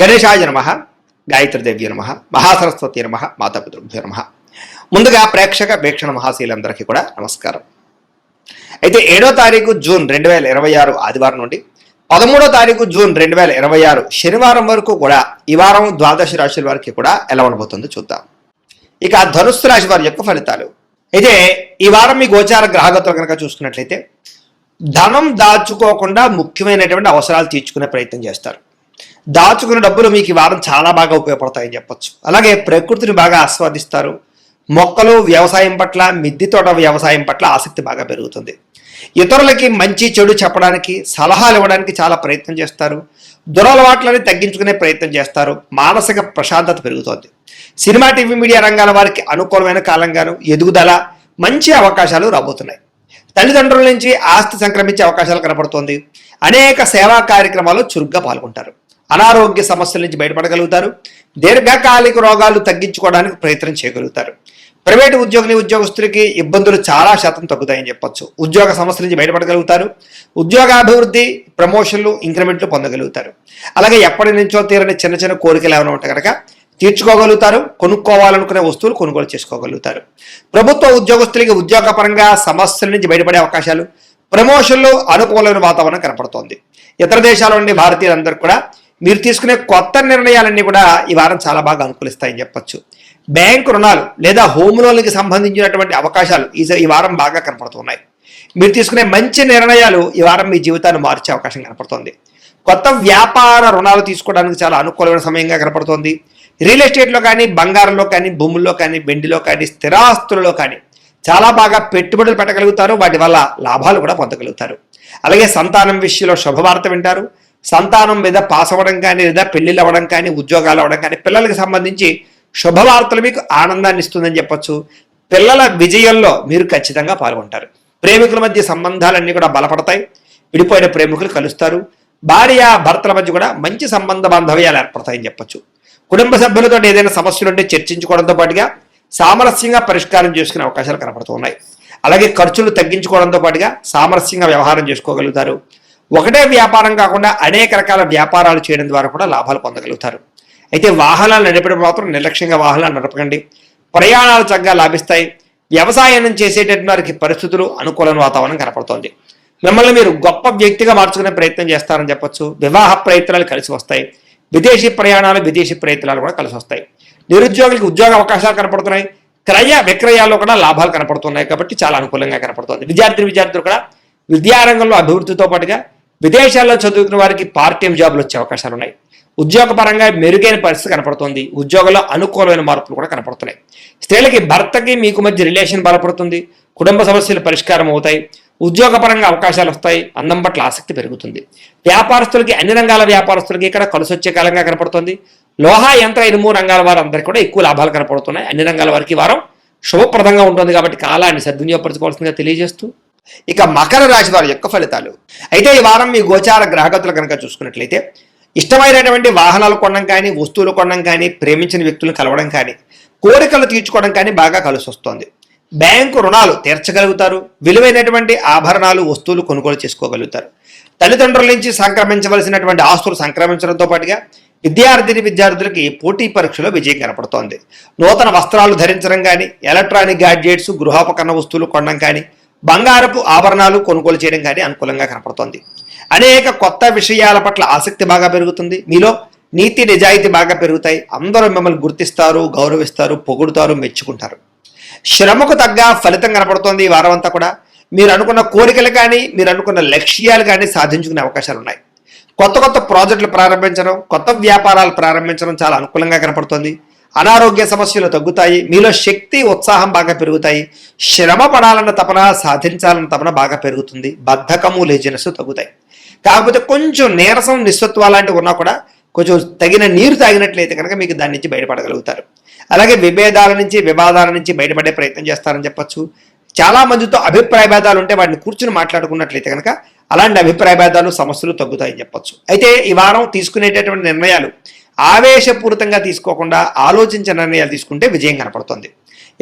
గణేశాయ నమః, గాయత్రీదేవ్య నమః, మహాసరస్వతి నమః, మాతాపితృభ్యో నమః. ముందుగా వీక్షణ మహాశీలందరికీ కూడా నమస్కారం. అయితే 7వ తారీఖు జూన్ 2026 ఆదివారం నుండి 13వ తారీఖు జూన్ 2026 శనివారం వరకు కూడా ఈ వారం ద్వాదశ రాశుల వారికి కూడా ఎలా ఉండబోతుందో చూద్దాం. ఇక ధనుస్సు రాశి వారి యొక్క ఫలితాలు. అయితే ఈ వారం మీ గోచార గ్రహగతులు కనుక చూసుకున్నట్లయితే ధనం దాచుకోకుండా ముఖ్యమైనటువంటి అవసరాలు తీర్చుకునే ప్రయత్నం చేస్తారు. దాచుకున్న డబ్బులు మీకు ఈ వారం చాలా బాగా ఉపయోగపడతాయని చెప్పొచ్చు. అలాగే ప్రకృతిని బాగా ఆస్వాదిస్తారు. మొక్కలు, వ్యవసాయం పట్ల, మిద్దె తోట వ్యవసాయం పట్ల ఆసక్తి బాగా పెరుగుతుంది. ఇతరులకి మంచి చెడు చెప్పడానికి, సలహాలు ఇవ్వడానికి చాలా ప్రయత్నం చేస్తారు. దురలవాట్లని తగ్గించుకునే ప్రయత్నం చేస్తారు. మానసిక ప్రశాంతత పెరుగుతోంది. సినిమా, టీవీ, మీడియా రంగాల వారికి అనుకూలమైన కాలంగాను ఎదుగుదల, మంచి అవకాశాలు రాబోతున్నాయి. తల్లిదండ్రుల నుంచి ఆస్తి సంక్రమించే అవకాశాలు కనపడుతోంది. అనేక సేవా కార్యక్రమాల్లో చురుగ్గా పాల్గొంటారు. అనారోగ్య సమస్యల నుంచి బయటపడగలుగుతారు. దీర్ఘకాలిక రోగాలు తగ్గించుకోవడానికి ప్రయత్నం చేయగలుగుతారు. ప్రైవేటు ఉద్యోగస్తులకి ఇబ్బందులు చాలా శాతం తగ్గుతాయని చెప్పొచ్చు. ఉద్యోగ సమస్యల నుంచి బయటపడగలుగుతారు. ఉద్యోగాభివృద్ధి, ప్రమోషన్లు, ఇంక్రిమెంట్లు పొందగలుగుతారు. అలాగే ఎప్పటి నుంచో తీరని చిన్న చిన్న కోరికలు ఏమైనా ఉంటే కనుక తీర్చుకోగలుగుతారు. కొనుక్కోవాలనుకునే వస్తువులు కొనుగోలు చేసుకోగలుగుతారు. ప్రభుత్వ ఉద్యోగస్తులకి ఉద్యోగపరంగా సమస్యల నుంచి బయటపడే అవకాశాలు, ప్రమోషన్లు, అనుకూలమైన వాతావరణం కనపడుతోంది. ఇతర దేశాల నుండి భారతీయులందరూ కూడా మీరు తీసుకునే కొత్త నిర్ణయాలన్నీ కూడా ఈ వారం చాలా బాగా అనుకూలిస్తాయని చెప్పొచ్చు. బ్యాంకు రుణాలు లేదా హోమ్ లోన్లకి సంబంధించినటువంటి అవకాశాలు ఈ వారం బాగా కనపడుతున్నాయి. మీరు తీసుకునే మంచి నిర్ణయాలు ఈ వారం మీ జీవితాన్ని మార్చే అవకాశం కనపడుతుంది. కొత్త వ్యాపార రుణాలు తీసుకోవడానికి చాలా అనుకూలమైన సమయంగా కనపడుతోంది. రియల్ ఎస్టేట్లో కానీ, బంగారంలో కానీ, భూముల్లో కానీ, వెండిలో కానీ, స్థిరాస్తులలో కానీ చాలా బాగా పెట్టుబడులు పెట్టగలుగుతారు. వాటి వల్ల లాభాలు కూడా పొందగలుగుతారు. అలాగే సంతానం విషయంలో శుభవార్త వింటారు. సంతానం మీద పాస్ అవ్వడం కానీ, లేదా పెళ్లిళ్ళు అవ్వడం కానీ, ఉద్యోగాలు అవ్వడం కానీ, పిల్లలకు సంబంధించి శుభవార్తలు మీకు ఆనందాన్ని ఇస్తుందని చెప్పొచ్చు. పిల్లల విజయంలో మీరు ఖచ్చితంగా పాల్గొంటారు. ప్రేమికుల మధ్య సంబంధాలన్నీ కూడా బలపడతాయి. విడిపోయిన ప్రేమికులు కలుస్తారు. భార్య భర్తల మధ్య కూడా మంచి సంబంధ బాంధవ్యాలు ఏర్పడతాయని చెప్పొచ్చు. కుటుంబ సభ్యులతో ఏదైనా సమస్యలు ఉంటే చర్చించుకోవడంతో పాటుగా సామరస్యంగా పరిష్కారం చేసుకునే అవకాశాలు కనపడుతున్నాయి. అలాగే ఖర్చులు తగ్గించుకోవడంతో పాటుగా సామరస్యంగా వ్యవహారం చేసుకోగలుగుతారు. ఒకటే వ్యాపారం కాకుండా అనేక రకాల వ్యాపారాలు చేయడం ద్వారా కూడా లాభాలు పొందగలుగుతారు. అయితే వాహనాలు నడిపడం మాత్రం నిర్లక్ష్యంగా వాహనాలు నడపకండి. ప్రయాణాలు చక్కగా లాభిస్తాయి. వ్యవసాయం చేసేటటువంటి వారికి పరిస్థితులు, అనుకూలమైన వాతావరణం కనపడుతోంది. మిమ్మల్ని మీరు గొప్ప వ్యక్తిగా మార్చుకునే ప్రయత్నం చేస్తారని చెప్పొచ్చు. వివాహ ప్రయత్నాలు కలిసి వస్తాయి. విదేశీ ప్రయాణాలు, విదేశీ ప్రయత్నాలు కూడా కలిసి వస్తాయి. నిరుద్యోగులకు ఉద్యోగ అవకాశాలు కనపడుతున్నాయి. క్రయ విక్రయాల్లో కూడా లాభాలు కనపడుతున్నాయి. కాబట్టి చాలా అనుకూలంగా కనపడుతుంది. విద్యార్థులు కూడా విద్యారంగంలో అభివృద్ధితో పాటుగా విదేశాల్లో చదువుకున్న వారికి పార్ట్ టైం జాబులు వచ్చే అవకాశాలు ఉన్నాయి. ఉద్యోగపరంగా మెరుగైన పరిస్థితి కనపడుతుంది. ఉద్యోగంలో అనుకూలమైన మార్పులు కూడా కనపడుతున్నాయి. స్త్రీలకి భర్తకి మీకు మధ్య రిలేషన్ బలపడుతుంది. కుటుంబ సమస్యలు పరిష్కారం అవుతాయి. ఉద్యోగపరంగా అవకాశాలు వస్తాయి. అందం పట్ల ఆసక్తి పెరుగుతుంది. వ్యాపారస్తులకి, అన్ని రంగాల వ్యాపారస్తులకి ఇక్కడ కలిసి వచ్చే కాలంగా కనపడుతుంది. లోహ, యంత్ర, ఇనుము రంగాల వారందరికీ కూడా ఎక్కువ లాభాలు కనపడుతున్నాయి. అన్ని రంగాల వారికి వారం శుభప్రదంగా ఉంటుంది. కాబట్టి కాలాన్ని సద్వినియోగపరచుకోవాల్సిందిగా తెలియజేస్తూ ఇక మకర రాశి వారి యొక్క ఫలితాలు. అయితే ఈ వారం మీ గోచార గ్రహగతులు కనుక చూసుకున్నట్లయితే ఇష్టమైనటువంటి వాహనాలు కొనడం కానీ, వస్తువులు కొనడం కానీ, ప్రేమించిన వ్యక్తులను కలవడం కానీ, కోరికలు తీర్చుకోవడం కానీ బాగా కలిసి వస్తుంది. బ్యాంకు రుణాలు తీర్చగలుగుతారు. విలువైనటువంటి ఆభరణాలు, వస్తువులు కొనుగోలు చేసుకోగలుగుతారు. తల్లిదండ్రుల నుంచి సంక్రమించవలసినటువంటి ఆస్తులు సంక్రమించడంతో పాటుగా విద్యార్థులకి పోటీ పరీక్షలో విజయం కనపడుతోంది. నూతన వస్త్రాలు ధరించడం కానీ, ఎలక్ట్రానిక్ గ్యాడ్జెట్స్, గృహోపకరణ వస్తువులు కొనడం కానీ, బంగారపు ఆభరణాలు కొనుగోలు చేయడం కానీ అనుకూలంగా కనపడుతోంది. అనేక కొత్త విషయాల పట్ల ఆసక్తి బాగా పెరుగుతుంది. మీలో నీతి నిజాయితీ బాగా పెరుగుతాయి. అందరూ మిమ్మల్ని గుర్తిస్తారు, గౌరవిస్తారు, పొగుడుతారు, మెచ్చుకుంటారు. శ్రమకు తగ్గ ఫలితం కనపడుతోంది. ఈ వారం అంతా కూడా మీరు అనుకున్న కోరికలు కానీ, మీరు అనుకున్న లక్ష్యాలు కానీ సాధించుకునే అవకాశాలు ఉన్నాయి. కొత్త ప్రాజెక్టులు ప్రారంభించడం, కొత్త వ్యాపారాలు ప్రారంభించడం చాలా అనుకూలంగా కనపడుతుంది. అనారోగ్య సమస్యలు తగ్గుతాయి. మీలో శక్తి, ఉత్సాహం బాగా పెరుగుతాయి. శ్రమ పడాలన్న తపన, సాధించాలన్న తపన బాగా పెరుగుతుంది. బద్ధకము, లేజినెస్ తగ్గుతాయి. కాకపోతే కొంచెం నీరసం, నిస్సత్వ లాంటివి ఉన్నా కూడా కొంచెం తగిన నీరు తాగినట్లయితే కనుక మీకు దాని నుంచి బయటపడగలుగుతారు. అలాగే వివాదాల నుంచి బయటపడే ప్రయత్నం చేస్తారని చెప్పొచ్చు. చాలా మందితో అభిప్రాయ భేదాలు ఉంటే వాటిని కూర్చుని మాట్లాడుకున్నట్లయితే కనుక అలాంటి అభిప్రాయ భేదాలు, సమస్యలు తగ్గుతాయని చెప్పొచ్చు. అయితే ఈ వారం తీసుకునేటటువంటి నిర్ణయాలు ఆవేశపూరితంగా తీసుకోకుండా ఆలోచించిన నిర్ణయాలు తీసుకుంటే విజయం కనపడుతుంది.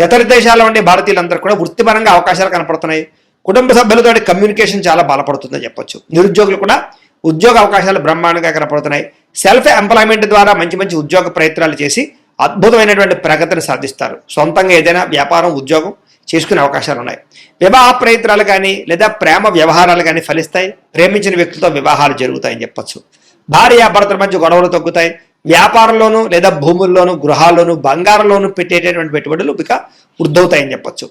ఇతర దేశాల్లో ఉండే భారతీయులందరూ కూడా వృత్తిపరంగా అవకాశాలు కనపడుతున్నాయి. కుటుంబ సభ్యులతో కమ్యూనికేషన్ చాలా బలపడుతుందని చెప్పొచ్చు. నిరుద్యోగులు కూడా ఉద్యోగ అవకాశాలు బ్రహ్మాండంగా కనపడుతున్నాయి. సెల్ఫ్ ఎంప్లాయ్మెంట్ ద్వారా మంచి మంచి ఉద్యోగ ప్రయత్నాలు చేసి అద్భుతమైనటువంటి ప్రగతిని సాధిస్తారు. సొంతంగా ఏదైనా వ్యాపారం ఉద్యోగం చేసుకునే అవకాశాలు ఉన్నాయి. వివాహ ప్రయత్నాలు కానీ లేదా ప్రేమ వ్యవహారాలు కానీ ఫలిస్తాయి. ప్రేమించిన వ్యక్తులతో వివాహాలు జరుగుతాయని చెప్పొచ్చు. భార్యాభర్తల మధ్య గొడవలు తగ్గుతాయి. వ్యాపారంలోనూ లేదా భూముల్లోనూ గృహాల్లోనూ బంగారంలోనూ పెట్టేటటువంటి పెట్టుబడులు ఇక వృద్ధవుతాయని చెప్పొచ్చు.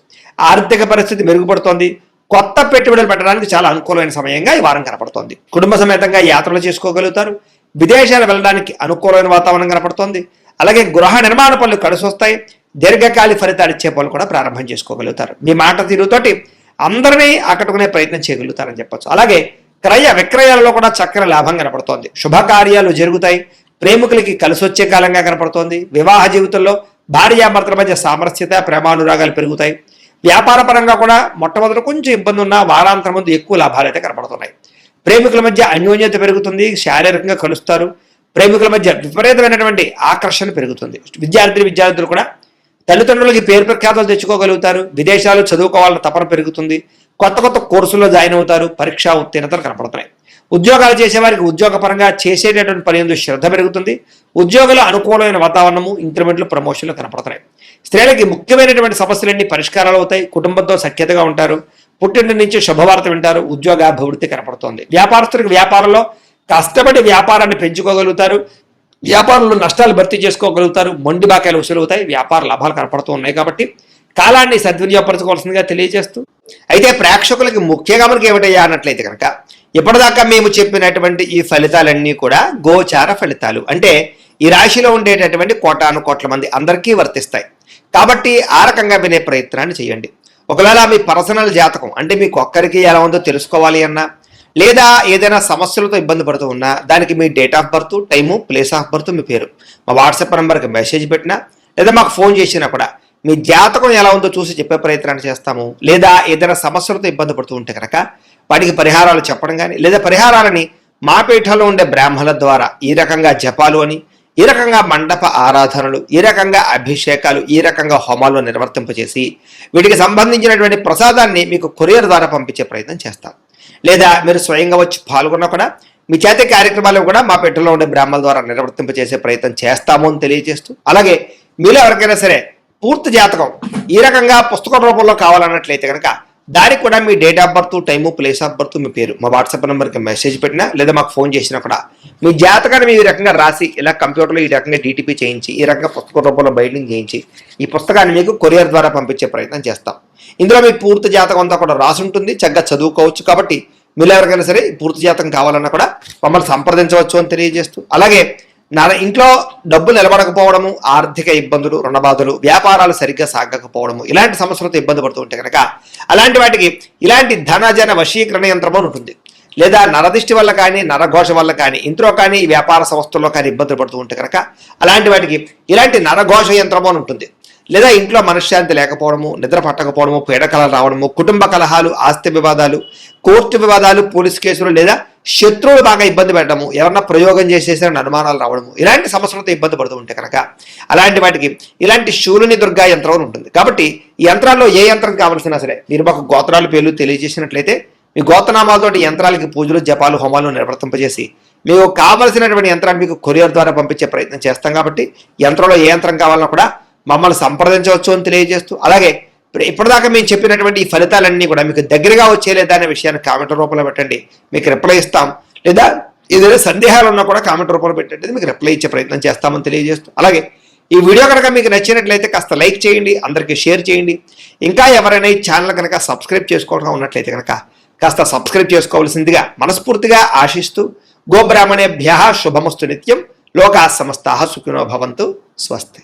ఆర్థిక పరిస్థితి మెరుగుపడుతోంది. కొత్త పెట్టుబడులు పెట్టడానికి చాలా అనుకూలమైన సమయంగా ఈ వారం కనపడుతోంది. కుటుంబ సమేతంగా యాత్రలు చేసుకోగలుగుతారు. విదేశాలు వెళ్ళడానికి అనుకూలమైన వాతావరణం కనపడుతోంది. అలాగే గృహ నిర్మాణ పనులు కలిసి వస్తాయి. దీర్ఘకాలిక ఫలితాలు ఇచ్చే పనులు కూడా ప్రారంభం చేసుకోగలుగుతారు. మీ మాట తీరుతోటి అందరినీ ఆకట్టుకునే ప్రయత్నం చేయగలుగుతారని చెప్పొచ్చు. అలాగే క్రయ విక్రయాలలో కూడా చక్కని లాభం కనపడుతోంది. శుభకార్యాలు జరుగుతాయి. ప్రేమికులకి కలిసి వచ్చే కాలంగా కనపడుతోంది. వివాహ జీవితంలో భార్యాభర్తల మధ్య సామరస్యత ప్రేమానురాగాలు పెరుగుతాయి. వ్యాపార పరంగా కూడా మొట్టమొదటి కొంచెం ఇబ్బంది ఉన్న వారాంతరం ముందు ఎక్కువ లాభాలు అయితే కనపడుతున్నాయి. ప్రేమికుల మధ్య అన్యోన్యత పెరుగుతుంది. శారీరకంగా కలుస్తారు. ప్రేమికుల మధ్య విపరీతమైనటువంటి ఆకర్షణ పెరుగుతుంది. విద్యార్థులు కూడా తల్లిదండ్రులకి పేరు ప్రఖ్యాతలు తెచ్చుకోగలుగుతారు. విదేశాలు చదువుకోవాలని తపన పెరుగుతుంది. కొత్త కొత్త కోర్సుల్లో జాయిన్ అవుతారు. పరీక్షా ఉత్తీర్ణతలు కనపడుతున్నాయి. ఉద్యోగాలు చేసేవారికి ఉద్యోగపరంగా చేసేటటువంటి పని ఎందు శ్రద్ధ పెరుగుతుంది. ఉద్యోగుల అనుకూలమైన వాతావరణము, ఇంక్రిమెంట్లు, ప్రమోషన్లు కనపడుతున్నాయి. స్త్రీలకి ముఖ్యమైనటువంటి సమస్యలన్నీ పరిష్కారాలు అవుతాయి. కుటుంబంతో సఖ్యతగా ఉంటారు. పుట్టింటి నుంచి శుభవార్త వింటారు. ఉద్యోగాభివృద్ధి కనపడుతోంది. వ్యాపారస్తులకు వ్యాపారంలో కష్టపడి వ్యాపారాన్ని పెంచుకోగలుగుతారు. వ్యాపారంలో నష్టాలు భర్తీ చేసుకోగలుగుతారు. మొండి బాకాయలు వసూలవుతాయి. వ్యాపార లాభాలు కనపడుతూ ఉన్నాయి. కాబట్టి కాలాన్ని సద్వినియోగపరచుకోవాల్సిందిగా తెలియజేస్తూ, అయితే ప్రేక్షకులకి ముఖ్యంగా మనకి ఏమిటయ్యా అన్నట్లయితే కనుక ఇప్పటిదాకా మేము చెప్పినటువంటి ఈ ఫలితాలన్నీ కూడా గోచార ఫలితాలు, అంటే ఈ రాశిలో ఉండేటటువంటి కోటాను కోట్ల మంది అందరికీ వర్తిస్తాయి. కాబట్టి ఆ రకంగా వినే ప్రయత్నాన్ని చేయండి. ఒకవేళ మీ పర్సనల్ జాతకం అంటే మీకు ఒక్కరికి ఎలా ఉందో తెలుసుకోవాలి అన్నా, లేదా ఏదైనా సమస్యలతో ఇబ్బంది పడుతూ ఉన్నా దానికి మీ date of birth, time, place of birth, మీ పేరు మా వాట్సాప్ నెంబర్కి మెసేజ్ పెట్టినా లేదా మాకు ఫోన్ చేసినా కూడా మీ జాతకం ఎలా ఉందో చూసి చెప్పే ప్రయత్నాన్ని చేస్తాము. లేదా ఏదైనా సమస్యలతో ఇబ్బంది పడుతూ ఉంటే కనుక వాటికి పరిహారాలు చెప్పడం కానీ, లేదా పరిహారాలని మా పీఠంలో ఉండే బ్రాహ్మణుల ద్వారా ఈ రకంగా జపాలు అని, ఈ రకంగా మండప ఆరాధనలు, ఈ రకంగా అభిషేకాలు, ఈ రకంగా హోమాలు నిర్వర్తింపజేసి వీటికి సంబంధించినటువంటి ప్రసాదాన్ని మీకు కొరియర్ ద్వారా పంపించే ప్రయత్నం చేస్తాం. లేదా మీరు స్వయంగా వచ్చి పాల్గొన్నా కూడా మీ చేతి కార్యక్రమాలు కూడా మా పీఠంలో ఉండే బ్రాహ్మణుల ద్వారా నిర్వర్తింపజేసే ప్రయత్నం చేస్తాము అని తెలియజేస్తూ, అలాగే మీలో ఎవరికైనా సరే పూర్తి జాతకం ఈ రకంగా పుస్తకం రూపంలో కావాలన్నట్లయితే కనుక దానికి కూడా మీ date of birth, time, place of birth, మీ పేరు మా వాట్సాప్ నెంబర్కి మెసేజ్ పెట్టినా లేదా మాకు ఫోన్ చేసినా కూడా మీ జాతకాన్ని మీ రకంగా రాసి ఇలా కంప్యూటర్లో ఈ రకంగా డీటీపీ చేయించి ఈ రకంగా పుస్తక రూపంలో బైండింగ్ చేయించి ఈ పుస్తకాన్ని మీకు కొరియర్ ద్వారా పంపించే ప్రయత్నం చేస్తాం. ఇందులో మీ పూర్తి జాతకం అంతా కూడా రాసి ఉంటుంది. చక్కగా చదువుకోవచ్చు. కాబట్టి మీరు ఎవరికైనా సరే పూర్తి జాతకం కావాలన్నా కూడా మమ్మల్ని సంప్రదించవచ్చు అని తెలియజేస్తూ, అలాగే ఇంట్లో డబ్బులు నిలబడకపోవడము, ఆర్థిక ఇబ్బందులు, రుణబాధలు, వ్యాపారాలు సరిగ్గా సాగకపోవడము, ఇలాంటి సమస్యలతో ఇబ్బంది పడుతూ ఉంటే కనుక అలాంటి వాటికి ఇలాంటి ధనజన వశీకరణ యంత్రం ఉంటుంది. లేదా నరదిష్టి వల్ల కానీ, నరఘోష వల్ల కానీ, ఇంట్లో కానీ, వ్యాపార సంస్థల్లో కానీ ఇబ్బందులు పడుతూ ఉంటే కనుక అలాంటి వాటికి ఇలాంటి నరఘోష యంత్రం అని ఉంటుంది. లేదా ఇంట్లో మనశ్శాంతి లేకపోవడము, నిద్ర పట్టకపోవడము, పీడకలలు రావడము, కుటుంబ కలహాలు, ఆస్తి వివాదాలు, కోర్టు వివాదాలు, పోలీస్ కేసులు, లేదా శత్రువులు బాగా ఇబ్బంది పెట్టడము, ఎవరన్నా ప్రయోగం చేసేసిన అనుమానాలు రావడము, ఇలాంటి సమస్యలతో ఇబ్బంది పడుతూ ఉంటే కనుక అలాంటి వాటికి ఇలాంటి శూలుని దుర్గా యంత్రం అని ఉంటుంది. కాబట్టి ఈ యంత్రాల్లో ఏ యంత్రం కావాల్సినా సరే మీరు మాకు గోత్రాల పేర్లు తెలియజేసినట్లయితే మీ గోత్రనామాలతోటి యంత్రాలకి పూజలు, జపాలు, హోమాలు నిర్వర్తింపజేసి మీకు కావలసినటువంటి యంత్రాన్ని మీకు కొరియర్ ద్వారా పంపించే ప్రయత్నం చేస్తాం. కాబట్టి యంత్రంలో ఏ యంత్రం కావాలన్నా కూడా మమ్మల్ని సంప్రదించవచ్చు అని తెలియజేస్తూ, అలాగే ఇప్పటిదాకా మేము చెప్పినటువంటి ఈ ఫలితాలన్నీ కూడా మీకు దగ్గరగా వచ్చేలేదా అనే విషయాన్ని కామెంట్ రూపంలో పెట్టండి, మీకు రిప్లై ఇస్తాం. లేదా ఏదైనా సందేహాలు ఉన్నా కూడా కామెంట్ రూపంలో పెట్టండి, మీకు రిప్లై ఇచ్చే ప్రయత్నం చేస్తామని తెలియజేస్తూ, అలాగే ఈ వీడియో కనుక మీకు నచ్చినట్లయితే కాస్త లైక్ చేయండి, అందరికీ షేర్ చేయండి. ఇంకా ఎవరైనా ఈ ఛానల్ కనుక సబ్స్క్రైబ్ చేసుకోవడం ఉన్నట్లయితే కనుక కాస్త సబ్స్క్రైబ్ చేసుకోవాల్సిందిగా మనస్ఫూర్తిగా ఆశిస్తూ, గోబ్రాహ్మణేభ్యః శుభమస్తు నిత్యం, లోకాః సమస్తాః సుఖినో భవంతు. స్వస్తి.